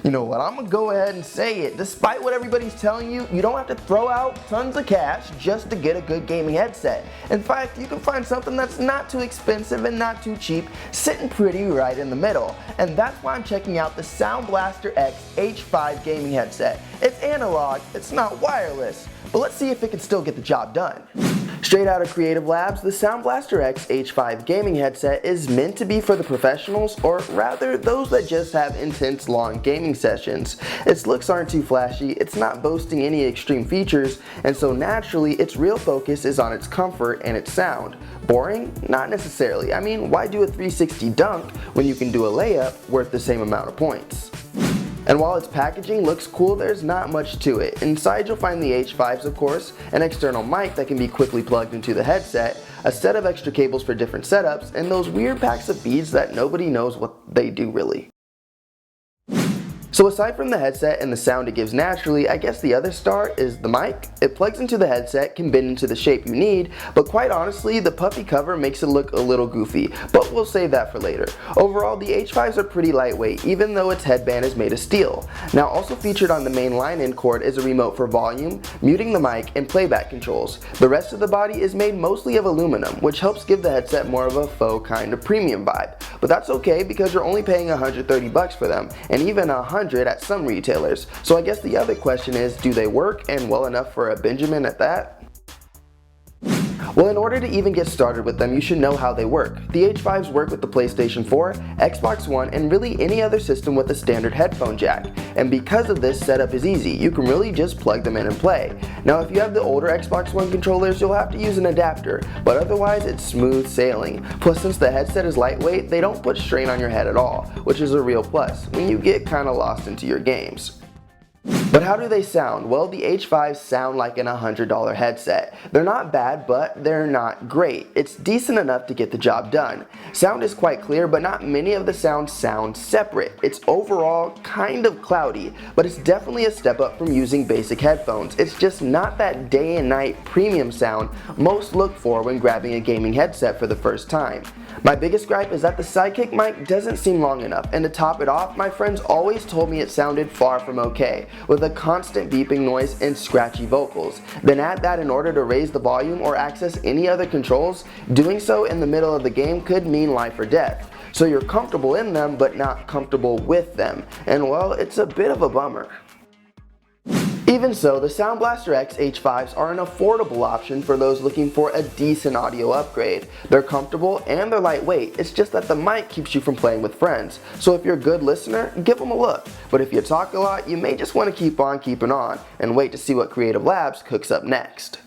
You know what, I'm gonna go ahead and say it. Despite what everybody's telling you, you don't have to throw out tons of cash just to get a good gaming headset. In fact, you can find something that's not too expensive and not too cheap, sitting pretty right in the middle. And that's why I'm checking out the BlasterX H5 gaming headset. It's analog, it's not wireless, but let's see if it can still get the job done. Straight out of Creative Labs, the BlasterX H5 gaming headset is meant to be for the professionals, or rather those that just have intense long gaming sessions. Its looks aren't too flashy, it's not boasting any extreme features, and so naturally its real focus is on its comfort and its sound. Boring? Not necessarily. I mean, why do a 360 dunk when you can do a layup worth the same amount of points? And while its packaging looks cool, there's not much to it. Inside you'll find the H5s, of course, an external mic that can be quickly plugged into the headset, a set of extra cables for different setups, and those weird packs of beads that nobody knows what they do really. So aside from the headset and the sound it gives naturally, I guess the other star is the mic. It plugs into the headset, can bend into the shape you need, but quite honestly, the puffy cover makes it look a little goofy, but we'll save that for later. Overall, the H5s are pretty lightweight, even though its headband is made of steel. Now, also featured on the main line-in cord is a remote for volume, muting the mic, and playback controls. The rest of the body is made mostly of aluminum, which helps give the headset more of a faux kind of premium vibe. But that's okay because you're only paying $130 for them, and even $100 at some retailers. So I guess the other question is, do they work, and well enough for a Benjamin at that? Well, in order to even get started with them, you should know how they work. The H5s work with the PlayStation 4, Xbox One, and really any other system with a standard headphone jack. And because of this, setup is easy. You can really just plug them in and play. Now, if you have the older Xbox One controllers, you'll have to use an adapter, but otherwise it's smooth sailing. Plus, since the headset is lightweight, they don't put strain on your head at all, which is a real plus when you get kinda lost into your games. But how do they sound? Well, the H5s sound like an $100 headset. They're not bad, but they're not great. It's decent enough to get the job done. Sound is quite clear, but not many of the sounds sound separate. It's overall kind of cloudy, but it's definitely a step up from using basic headphones. It's just not that day and night premium sound most look for when grabbing a gaming headset for the first time. My biggest gripe is that the sidekick mic doesn't seem long enough, and to top it off, my friends always told me it sounded far from okay, with a constant beeping noise and scratchy vocals. Then add that in order to raise the volume or access any other controls, doing so in the middle of the game could mean life or death. So you're comfortable in them, but not comfortable with them, and well, it's a bit of a bummer. Even so, the BlasterX H5s are an affordable option for those looking for a decent audio upgrade. They're comfortable and they're lightweight, it's just that the mic keeps you from playing with friends. So if you're a good listener, give them a look. But if you talk a lot, you may just want to keep on keeping on and wait to see what Creative Labs cooks up next.